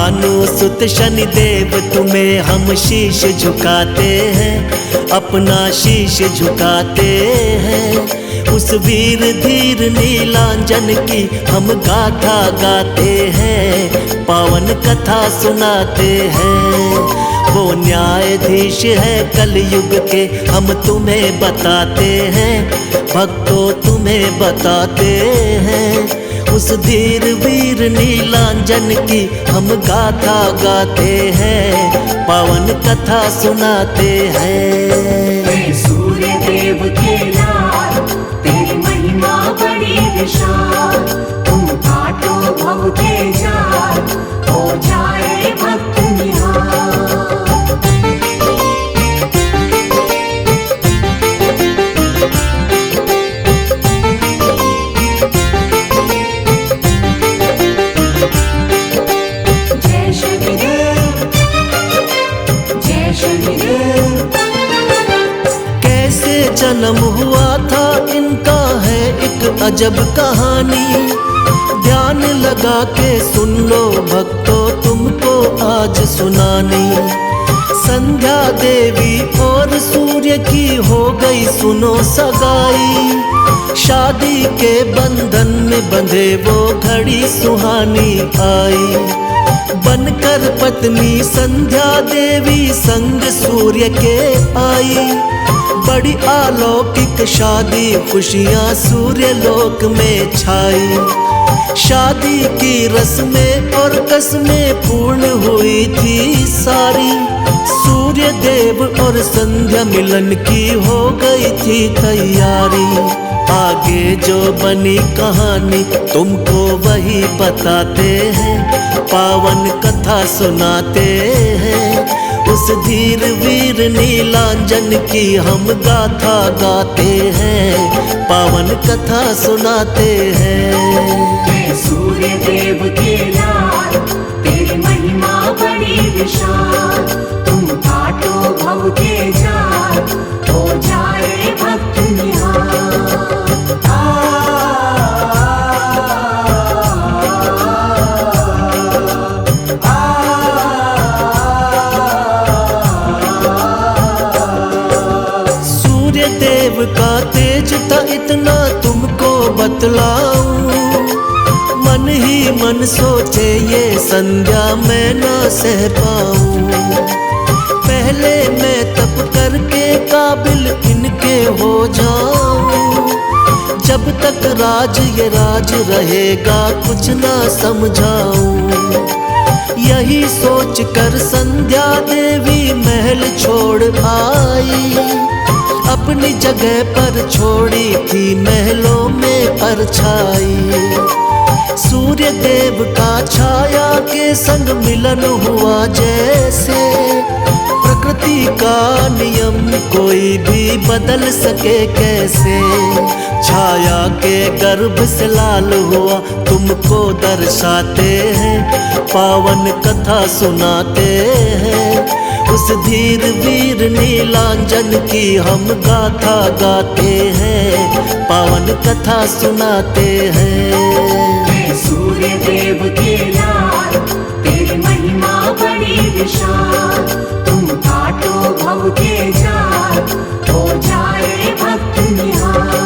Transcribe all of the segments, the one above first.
भानु सुत शनिदेव तुम्हें हम शीश झुकाते हैं, अपना शीश झुकाते हैं। उस वीर धीर नीलांजन की हम गाथा गाते हैं, पावन कथा सुनाते हैं। वो न्यायाधीश है कलयुग के हम तुम्हें बताते हैं, भक्तों तुम्हें बताते हैं। उस धीर वीर नीलांजन की हम गाथा गाते हैं, पावन कथा सुनाते हैं। सूर्य देव के लाल तेरी महिमा बड़ी विशाल, तुम काटो भव के जाल, हो जाए भक्त निहाल। जन्म हुआ था इनका है एक अजब कहानी, ध्यान लगा के सुन लो भक्तों तुमको आज सुनानी। संध्या देवी और सूर्य की हो गई सुनो सगाई, शादी के बंधन में बंधे वो घड़ी सुहानी आई। बनकर पत्नी संध्या देवी संग सूर्य के आई, बड़ी अलौकिक शादी खुशियां सूर्य लोक में छाई। शादी की रस्में और कसमें पूर्ण हुई थी सारी, सूर्य देव और संध्या मिलन की हो गई थी तैयारी। आगे जो बनी कहानी तुमको वही बताते हैं, पावन कथा सुनाते हैं। उस धीर वीर नीलांजन की हम गाथा गाते हैं, पावन कथा सुनाते हैं। सूर्य देव के लाल तेरी महिमा बड़ी विशाल, तुम काटो भव के जाल, हो जाए भक्त निहाल। देव का तेज था इतना तुमको बतलाऊं, मन ही मन सोचे ये संध्या मैं ना सह पाऊं। पहले मैं तप करके काबिल इनके हो जाऊं, जब तक राज ये राज रहेगा कुछ ना समझाऊं। यही सोच कर संध्या देवी महल छोड़ आई, अपनी जगह पर छोड़ी थी महलों में परछाई। सूर्य देव का छाया के संग मिलन हुआ जैसे, प्रकृति का नियम कोई भी बदल सके कैसे। छाया के गर्भ से लाल हुआ तुमको दर्शाते हैं, पावन कथा सुनाते हैं। उस धीर वीर नीलांजन की हम गाथा गाते हैं, पावन कथा सुनाते हैं। सूर्य देव के लाल तेरी महिमा बड़ी विशाल, तुम काटो भव के जाल, हो जाए भक्त निहाल।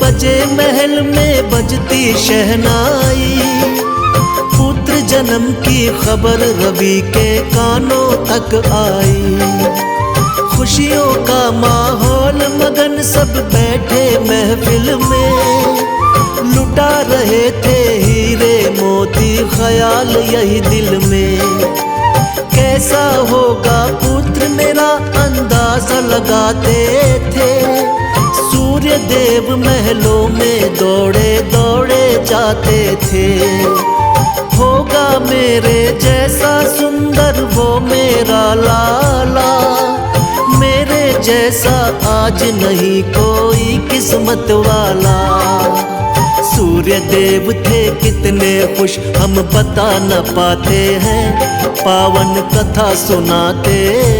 बजे महल में बजती शहनाई, पुत्र जन्म की खबर रवि के कानों तक आई। खुशियों का माहौल मगन सब बैठे महफिल में, लुटा रहे थे हीरे मोती ख्याल यही दिल में। कैसा होगा पुत्र मेरा अंदाजा लगाते थे, सूर्य देव महलों में दौड़े दौड़े जाते थे। होगा मेरे जैसा सुंदर वो मेरा लाला, मेरे जैसा आज नहीं कोई किस्मत वाला। सूर्य देव थे कितने खुश हम बता न पाते हैं, पावन कथा सुनाते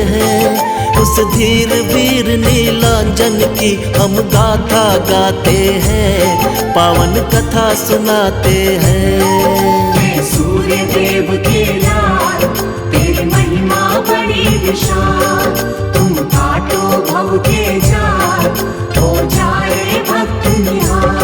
हैं। उस धीर वीर नीलांजन की हम गाथा गाते हैं, पावन कथा सुनाते हैं। सूर्य देव के लाल तेरी महिमा बड़ी विशाल, तुम काटो भव के जाल, हो जाए भक्त निहाल।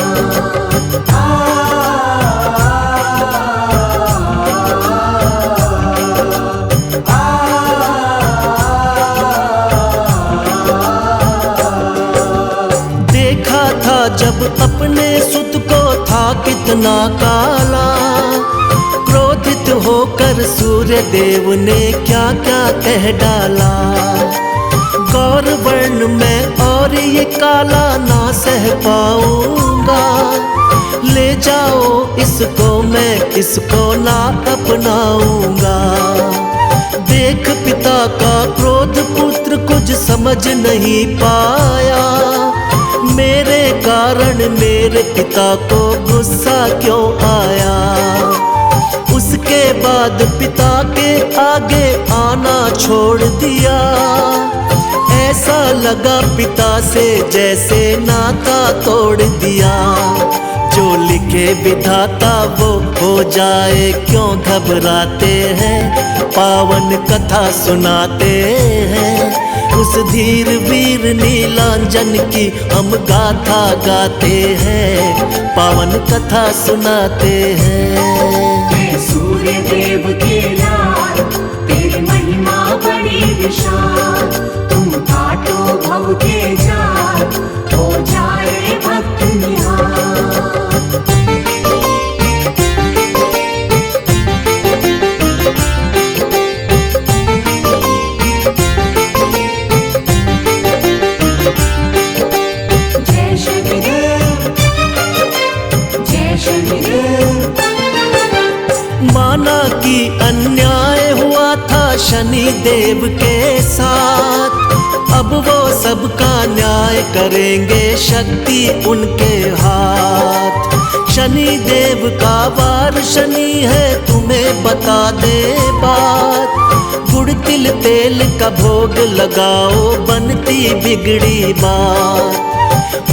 देखा था जब अपने सुत को था कितना काला, क्रोधित होकर सूर्य देव ने क्या क्या कह डाला। गौर वर्ण में और ये काला ना सह पाऊंगा, ले जाओ इसको मैं किसको ना अपनाऊंगा। देख पिता का क्रोध पुत्र कुछ समझ नहीं पाया, मेरे कारण मेरे पिता को गुस्सा क्यों आया। उसके बाद पिता के आगे आना छोड़ दिया, ऐसा लगा पिता से जैसे नाता तोड़ दिया। जो लिखे विधाता वो हो जाए क्यों घबराते हैं, पावन कथा सुनाते हैं। उस धीर वीर नीलांजन की हम गाथा गाते हैं, पावन कथा सुनाते हैं। सूर्य देव के लाल तेरी महिमा बड़ी विशाल, तुम काटो भव के जाल, हो जाए भक्त निहाल। जय शनिदेव, जय शनिदेव। माना कि अन्याय हुआ था शनि देव के साथ, अब वो सबका न्याय करेंगे शक्ति उनके हाथ। शनि देव का वार शनि है तुम्हें बता दे बात, गुड़ तिल तेल का भोग लगाओ बनती बिगड़ी बात।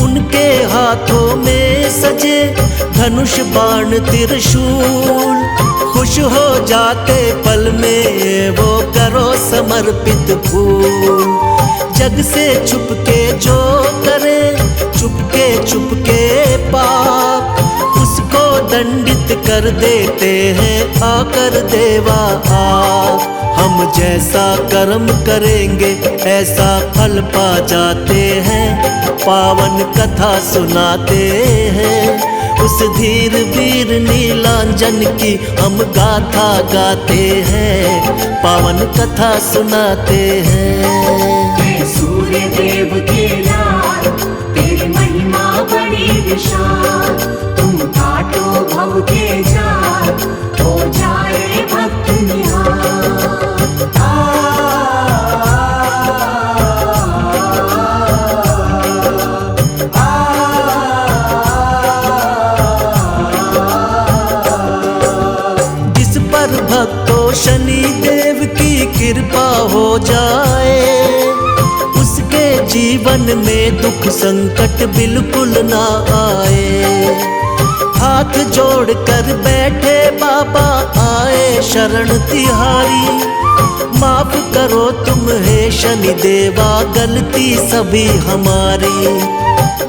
उनके हाथों में सजे धनुष बाण त्रिशूल, खुश हो जाते पल में वो करो समर्पित फूल। जग से छुपके जो करे चुपके पाप, उसको दंडित कर देते हैं आकर देवा आप। हम जैसा कर्म करेंगे ऐसा फल पा जाते हैं, पावन कथा सुनाते हैं। उस धीर वीर नीलांजन की हम गाथा गाते हैं, पावन कथा सुनाते हैं। सूर्य देव के लाल तेरी महिमा बड़ी विशाल, तुम काटो भव के जाल, हो जाए भक्त निहाल। भक्तों शनि देव की कृपा हो जाए, उसके जीवन में दुख संकट बिल्कुल ना आए। हाथ जोड़ कर बैठे बाबा आए शरण तिहारी, माफ करो तुम हे शनि देवा गलती सभी हमारी।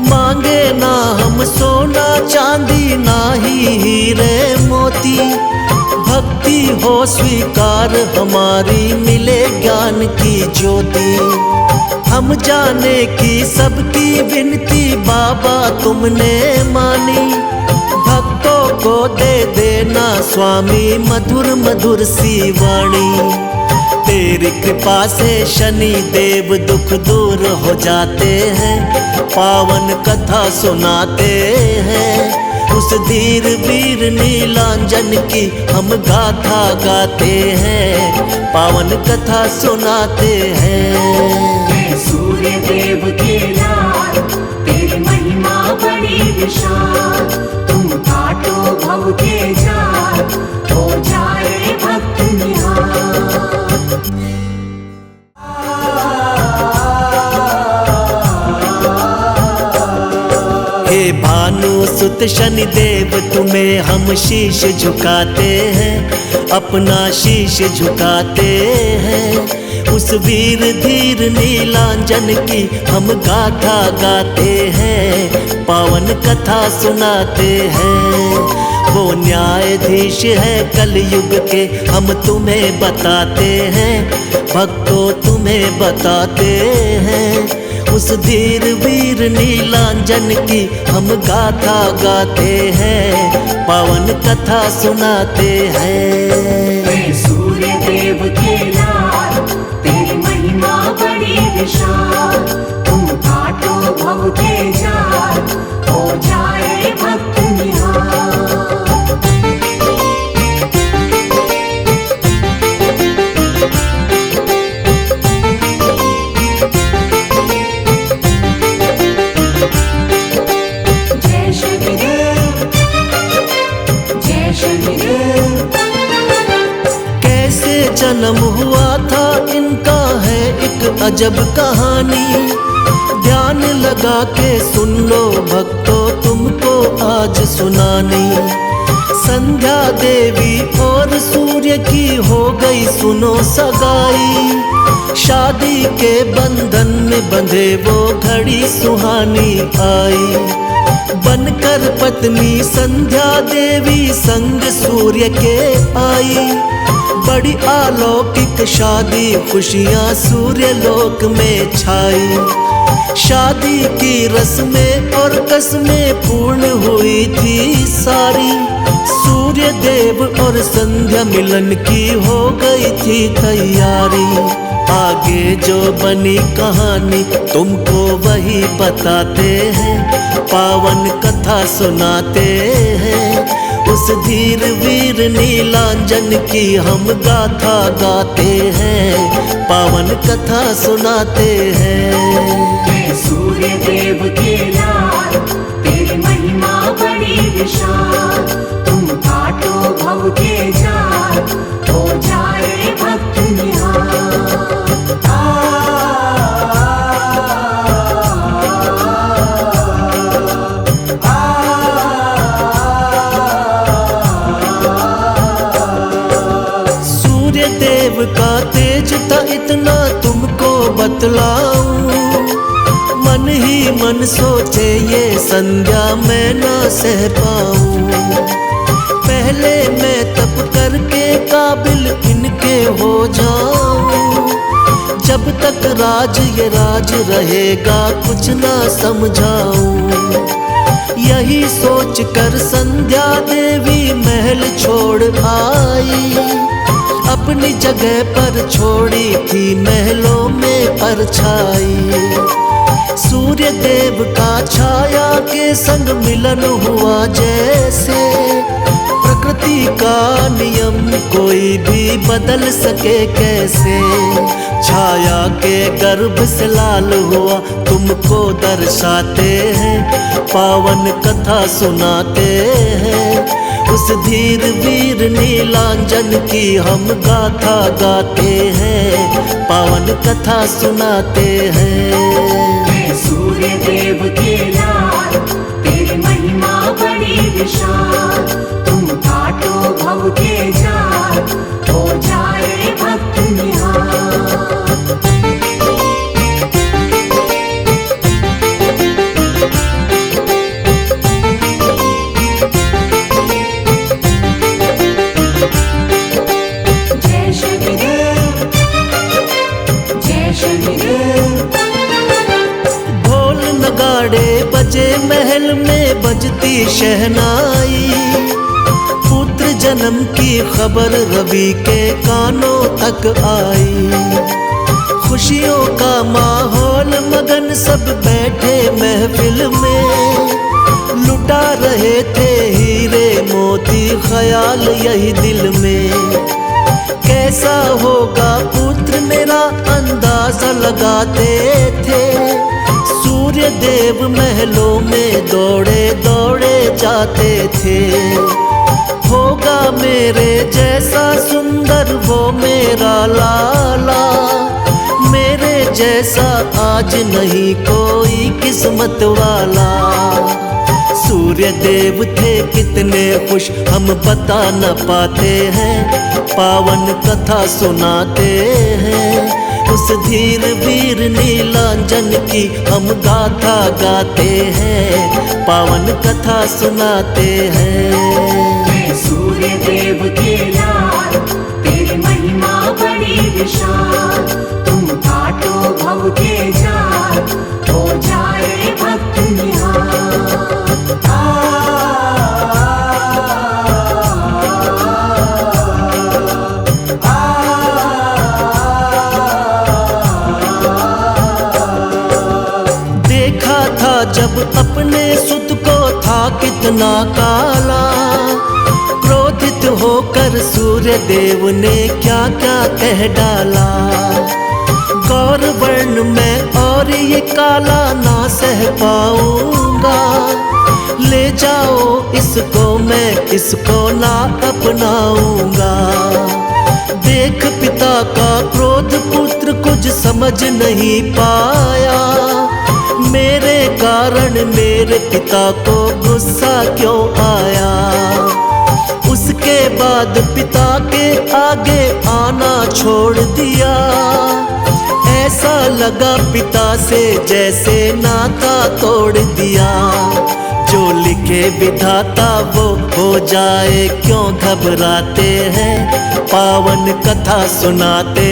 मांगे ना हम सोना चांदी ना ही हीरे मोती, भक्ति हो स्वीकार हमारी मिले ज्ञान की ज्योति। हम जाने की सबकी विनती बाबा तुमने मानी, भक्तों को दे देना स्वामी मधुर मधुर सी वाणी। तेरी कृपा से शनि देव दुख दूर हो जाते हैं, पावन कथा सुनाते हैं। उस धीर वीर नीलांजन की हम गाथा गाते हैं, पावन कथा सुनाते हैं। सूर्य देव के लाल तेरी महिमा बड़ी विशाल, तुम सुत शनिदेव तुम्हें हम शीश झुकाते हैं, अपना शीश झुकाते हैं। उस वीर धीर नीलांजन की हम गाथा गाते हैं, पावन कथा सुनाते हैं। वो न्यायाधीश है कलयुग के हम तुम्हें बताते हैं, भक्तों तुम्हें बताते हैं। उस धीर वीर नीलांजन की हम गाथा गाते हैं, पावन कथा सुनाते हैं। सूर्य देव के लाल तेरी महिमा बड़ी विशाल, तुम काटो भव के जाल, हो जाए भक्त निहाल। जय शनिदेव, जय शनिदेव। कैसे जन्म हुआ था इनका है एक अजब कहानी, ध्यान लगा के सुन लो भक्तों तुमको आज सुनानी। संध्या देवी और सूर्य की हो गई सुनो सगाई, शादी के बंधन में बंधे वो घड़ी सुहानी आई। बनकर पत्नी संध्या देवी संग सूर्य के आई, बड़ी अलौकिक शादी खुशियां सूर्य लोक में छाई। शादी की रस्में और कसमें पूर्ण हुई थी सारी, सूर्य देव और संध्या मिलन की हो गई थी तैयारी। आगे जो बनी कहानी तुमको वही बताते हैं, पावन कथा सुनाते हैं। उस धीर वीर नीलांजन की हम गाथा गाते हैं, पावन कथा सुनाते हैं। सूर्य देव के लाल तेरी महिमा बड़ी विशाल, तुम काटो भव के जाल, हो जाए भक्त निहाल। सूर्य देव का तेज था इतना तुमको बतलाऊं, मन ही मन सोचे ये संध्या मैं ना सह पाऊं। पहले मैं तप करके काबिल इनके हो जाऊं, जब तक राज ये राज रहेगा कुछ ना समझाऊं। यही सोच कर संध्या देवी महल छोड़ आई, अपनी जगह पर छोड़ी थी महलों में परछाई। सूर्य देव का छाया के संग मिलन हुआ जैसे, प्रकृति का नियम कोई भी बदल सके कैसे। छाया के गर्भ से लाल हुआ तुमको दर्शाते हैं, पावन कथा सुनाते हैं। उस धीर वीर नीलांजन की हम गाथा गाते हैं, पावन कथा सुनाते हैं। सूर्य देव के लाल तेरी महिमा बड़ी विशाल, तुम काटो भव के जाल, हो जाए भक्त निहाल। जय शनिदेव, जय शनिदेव। ढोल नगाड़े बजे महल में बजती शहनाई, पुत्र जन्म की खबर रवि के कानों तक आई। खुशियों का माहौल मगन सब बैठे महफिल में, लुटा रहे थे हीरे मोती ख्याल यही दिल में। कैसा होगा पुत्र मेरा अंदाजा लगाते थे, सूर्य देव महलों में दौड़े दौड़े जाते थे। होगा मेरे जैसा सुंदर वो मेरा लाला, मेरे जैसा आज नहीं कोई किस्मत वाला। सूर्य देव थे कितने खुश हम बता न पाते हैं, पावन कथा सुनाते हैं। उस धीर वीर नीलांजन की हम गाथा गाते हैं, पावन कथा सुनाते हैं। सूर्य देव के लाल तेरी महिमा बड़ी विशाल, तुम काटो भव के जाल, हो जाए भक्त निहाल। देखा था जब अपने सुत को था कितना काला, क्रोधित होकर सूर्य देव ने क्या क्या कह डाला। गौर वर्ण में और ये काला ना सह पाऊंगा, ले जाओ इसको मैं इसको ना अपनाऊंगा। देख पिता का क्रोध पुत्र कुछ समझ नहीं पाया, मेरे कारण मेरे पिता को गुस्सा क्यों आया। उसके बाद पिता के आगे आना छोड़ दिया, ऐसा लगा पिता से जैसे नाता तोड़ दिया। जो लिखे विधाता वो हो जाए क्यों घबराते हैं, पावन कथा सुनाते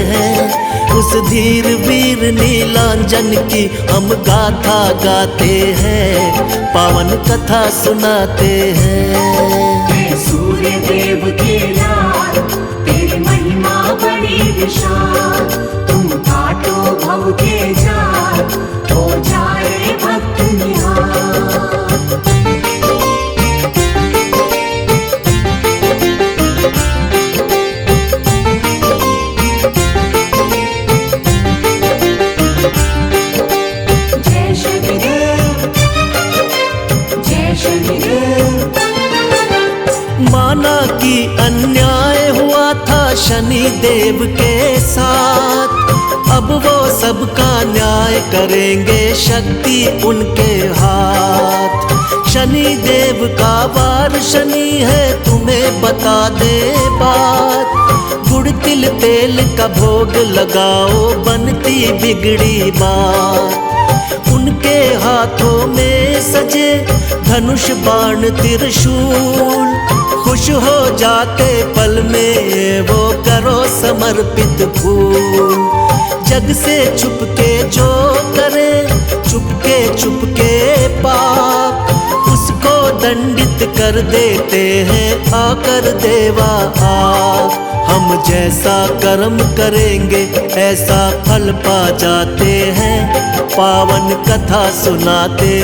हैं। उस धीर वीर नीलांजन की हम गाथा गाते हैं, पावन कथा सुनाते हैं। सूर्य देव के लाल तेरी महिमा बड़ी विशाल, तुम काटो भव के जाल, हो जाए भक्त निहाल। जय शनिदेव, जय शनिदेव। माना कि अन्याय हुआ था शनि देव के साथ, अब वो सबका न्याय करेंगे, शक्ति उनके हाथ। शनि देव का वार शनि है तुम्हें बता दे बात, गुड़ तिल तेल का भोग लगाओ बनती बिगड़ी बात। उनके हाथों में सजे धनुष बाण त्रिशूल, खुश हो जाते पल में वो करो समर्पित फूल। जग से छुपके जो करे चुपके पाप, उसको दंडित कर देते हैं आकर देवा आप। हम जैसा कर्म करेंगे ऐसा फल पा जाते हैं, पावन कथा सुनाते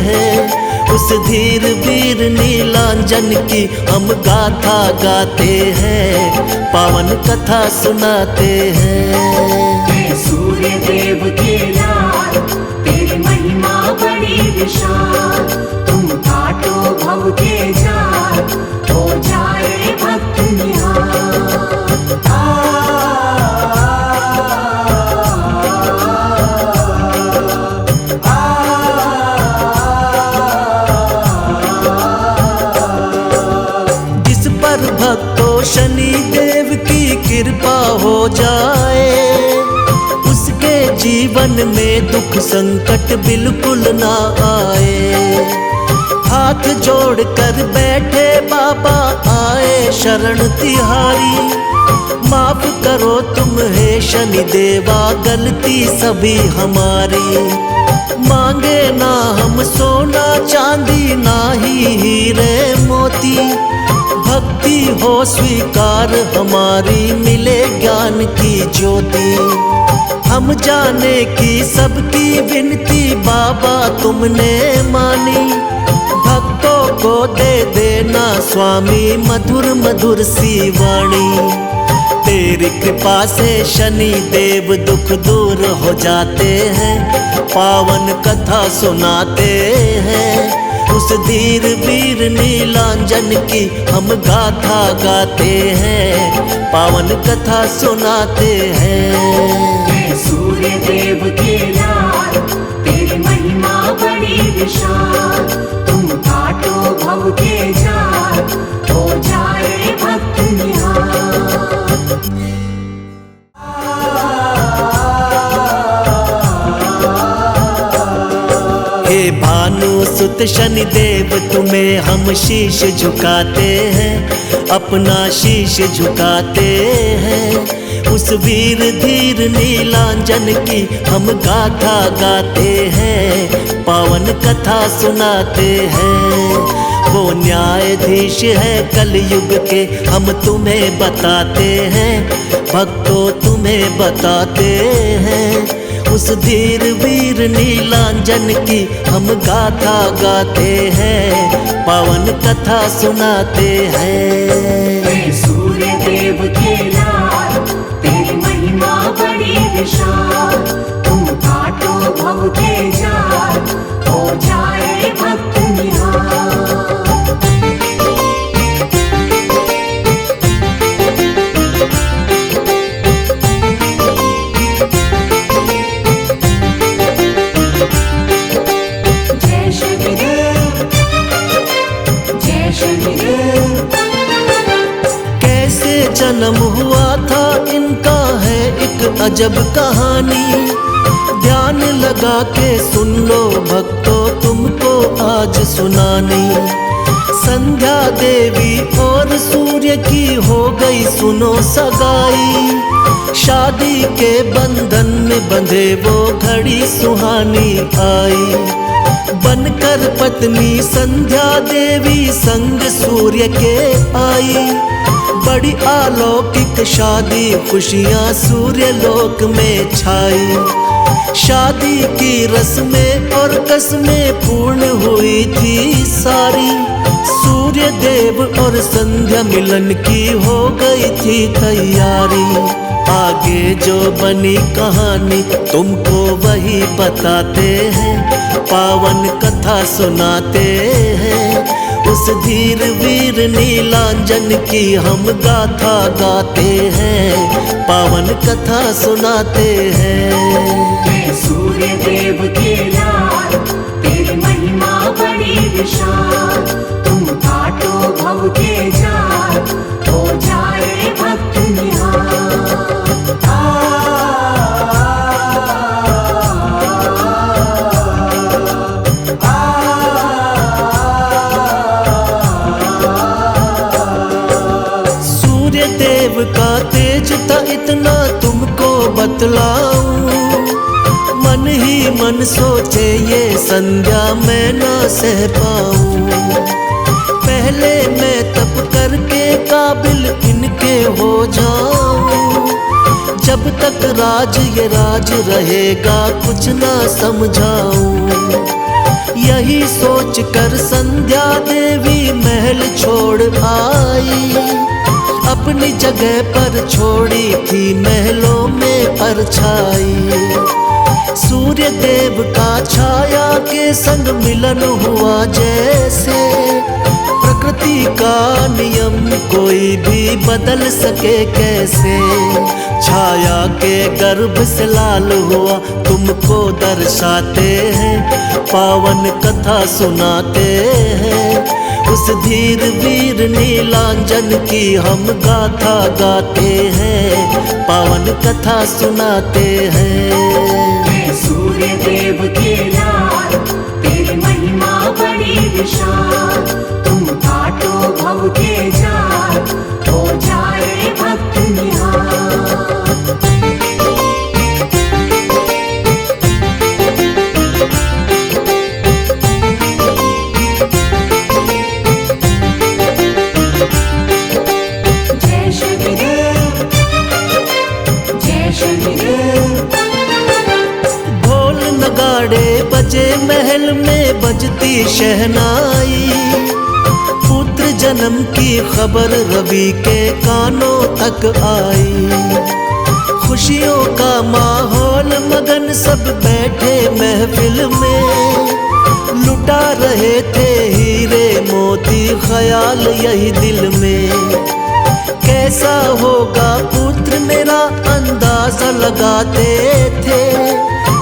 हैं। उस धीर वीर नीलांजन की हम गाथा गाते हैं, पावन कथा सुनाते हैं। सूर्य देव के लाल तेरी महिमा बड़ी विशाल, तुम काटो भव के जाल, हो जाए भक्त निहाल। जिस पर भक्तों शनि देव की कृपा हो जाए, उसके जीवन में दुख संकट बिल्कुल ना आए। हाथ जोड़ कर बैठे बाबा आए शरण तिहारी, माफ करो तुम हे शनि देवा गलती सभी हमारी। मांगे ना हम सोना चांदी ना ही हीरे मोती, भक्ति हो स्वीकार हमारी मिले ज्ञान की ज्योति। हम जाने की सबकी विनती बाबा तुमने मानी, भक्तों को दे देना स्वामी मधुर मधुर सी वाणी। तेरी कृपा से शनि देव दुख दूर हो जाते हैं, पावन कथा सुनाते हैं। उस धीर वीर नीलांजन की हम गाथा गाते हैं, पावन कथा सुनाते हैं। सूर्य देव के लाल तेरी महिमा बड़ी विशाल, तुम सुत शनिदेव तुम्हें हम शीश झुकाते हैं, अपना शीश झुकाते हैं। उस वीर धीर नीलांजन की हम गाथा गाते हैं, पावन कथा सुनाते हैं। वो न्यायाधीश है कलयुग के, हम तुम्हें बताते हैं, भक्तों तुम्हें बताते हैं। उस धीर वीर नीलांजन की हम गाथा गाते हैं, पावन कथा सुनाते हैं। सूर्य देव के लाल तेरी महिमा बड़ी विशाल, तुम काटो भव के जाल, हो जाए भक्त निहाल। जय शनिदेव, जय शनिदेव। कैसे जन्म हुआ था इनका है एक अजब कहानी, ध्यान लगा के सुन लो भक्तों तुमको आज सुनानी। संध्या देवी और सूर्य की हो गई सुनो सगाई, शादी के बंधन में बंधे वो घड़ी सुहानी आई। बनकर पत्नी संध्या देवी संग सूर्य के आई, बड़ी अलौकिक शादी खुशियां सूर्य लोक में छाई। शादी की रस्में और कसमें पूर्ण हुई थी सारी, सूर्य देव और संध्या मिलन की हो गई थी तैयारी। आगे जो बनी कहानी तुमको वही बताते हैं, पावन कथा सुनाते हैं। उस धीर वीर नीलांजन की हम गाथा गाते हैं, पावन कथा सुनाते हैं। सूर्य देव के लाल तेरी महिमा बड़ी विशाल, तुम काटो भव के जाल, हो जाए भक्त निहाल। सूर्य देव का तेज था इतना तुमको बतलाऊं, मन ही मन सोचे ये संध्या मैं ना सह पाऊं। पहले मैं तप करके काबिल इनके हो जाऊं, जब तक राज ये राज रहेगा कुछ ना समझाऊं। यही सोच कर संध्या देवी महल छोड़ आई, अपनी जगह पर छोड़ी थी महलों में परछाई। सूर्य देव का छाया के संग मिलन हुआ जैसे, प्रकृति का नियम कोई भी बदल सके कैसे। छाया के गर्भ से लाल हुआ तुमको दर्शाते हैं, पावन कथा सुनाते हैं। उस धीर वीर नीलांजन की हम गाथा गाते हैं, पावन कथा सुनाते हैं। सूर्य देव के लाल तेरी महिमा बड़ी विशाल, तुम काटो भव के जाल, हो जाए भक्त निहाल। जय शनिदेव, जय शनिदेव। ढोल नगाड़े बजे महल में बजती शहनाई, पुत्र जन्म की खबर रवि के कानों तक आई। खुशियों का माहौल मगन सब बैठे महफिल में, लुटा रहे थे हीरे मोती ख्याल यही दिल में। कैसा होगा पुत्र मेरा अंदाजा लगाते थे,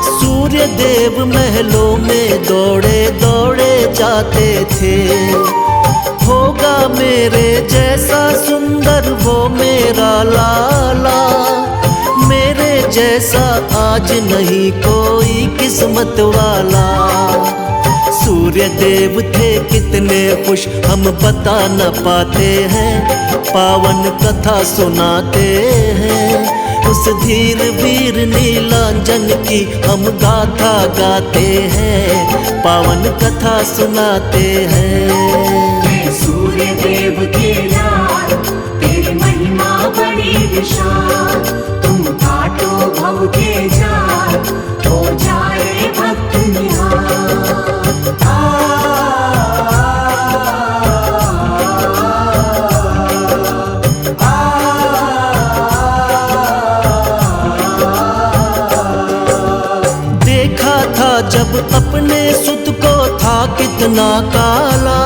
सूर्य देव महलों में दौड़े दौड़े जाते थे। होगा मेरे जैसा सुंदर वो मेरा लाला, मेरे जैसा आज नहीं कोई किस्मत वाला। सूर्य देव थे कितने खुश हम बता न पाते हैं, पावन कथा सुनाते हैं। उस धीर वीर नीलांजन की हम गाथा गाते हैं, पावन कथा सुनाते हैं। सूर्य देव के लाल तेरी महिमा बड़ी विशाल, तुम काटो भव के जाल, हो जाए भक्त निहाल। देखा था जब अपने सुत को था कितना काला,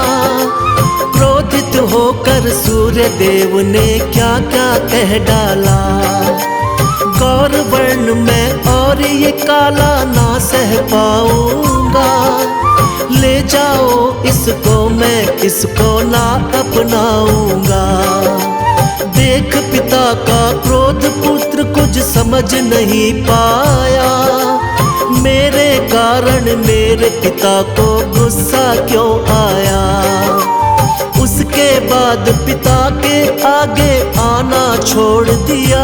क्रोधित होकर सूर्य देव ने क्या क्या कह डाला। गौर वर्ण में और ये काला ना सह पाऊंगा, ले जाओ इसको मैं किसको ना अपनाऊंगा। देख पिता का क्रोध पुत्र कुछ समझ नहीं पाया, मेरे कारण मेरे पिता को गुस्सा क्यों आया। उसके बाद पिता के आगे आना छोड़ दिया,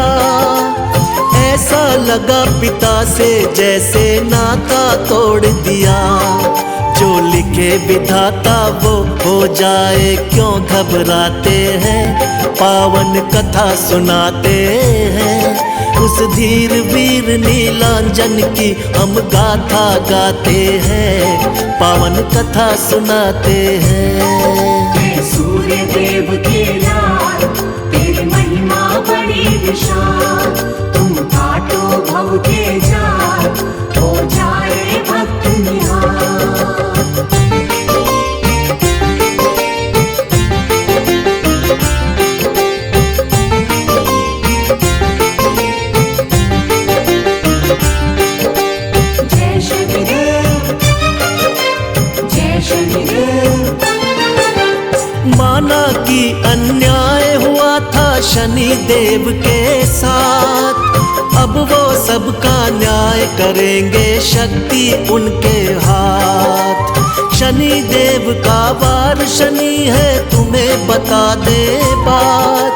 ऐसा लगा पिता से जैसे नाता तोड़ दिया। जो लिखे विधाता वो हो जाए क्यों घबराते हैं, पावन कथा सुनाते हैं। उस धीर वीर नीलांजन की हम गाथा गाते हैं, पावन कथा सुनाते हैं। सूर्य देव के लाल तेरी महिमा बड़ी विशाल, तुम काटो भव के जाल, हो जाए भक्त निहाल। जय शनिदेव, जय शनिदेव। माना कि अन्याय हुआ था शनि देव के साथ, अब वो सबका न्याय करेंगे, शक्ति उनके हाथ। शनि देव का वार शनि है तुम्हें बता दे बात,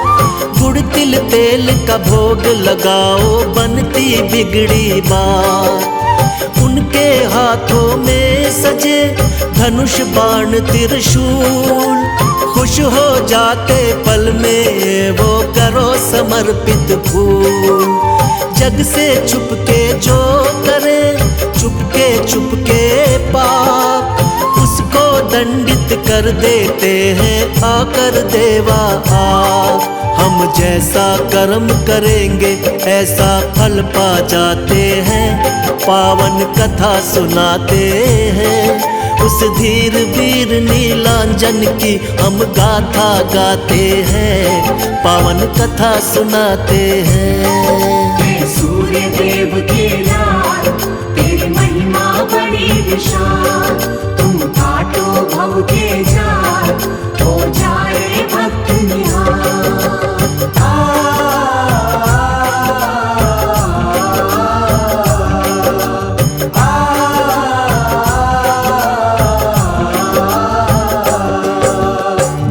गुड़ तिल तेल का भोग लगाओ बनती बिगड़ी बात। उनके हाथों में सजे धनुष बाण त्रिशूल, खुश हो जाते पल में वो करो समर्पित फूल। जग से छुपके जो करे चुपके पाप, उसको दंडित कर देते हैं आकर देवा आप। हम जैसा कर्म करेंगे ऐसा फल पा जाते हैं, पावन कथा सुनाते हैं। उस धीर वीर नीलांजन की हम गाथा गाते हैं, पावन कथा सुनाते हैं। सूर्य देव के लाल तेरी महिमा बड़ी विशाल, तुम काटो भव के जाल, हो जाए भक्त निहाल।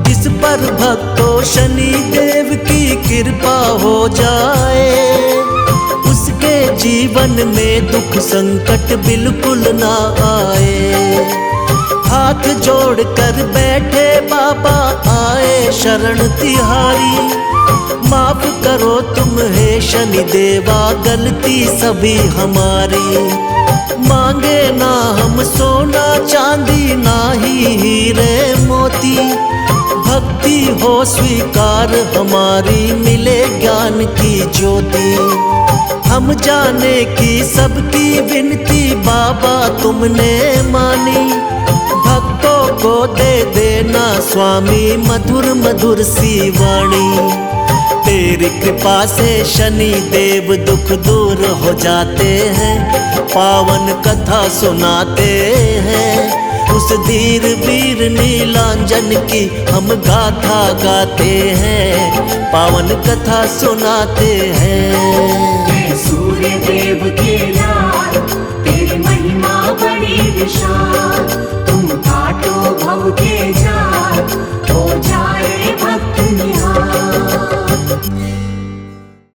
जिस पर भक्तों शनि देव की कृपा हो जाए, उसके जीवन में दुख संकट बिल्कुल ना आए। हाथ जोड़ कर बैठे बाबा आए शरण तिहारी, माफ करो तुम हे शनि देवा गलती सभी हमारी। मांगे ना हम सोना चांदी ना ही हीरे मोती, भक्ति हो स्वीकार हमारी मिले ज्ञान की ज्योति। हम जाने की सबकी विनती बाबा तुमने मानी, भक्तों को दे देना स्वामी मधुर मधुर सी वाणी। तेरी कृपा से शनि देव दुख दूर हो जाते हैं, पावन कथा सुनाते हैं। उस धीर वीर नीलांजन की हम गाथा गाते हैं, पावन कथा सुनाते हैं। सूर्य देव के लाल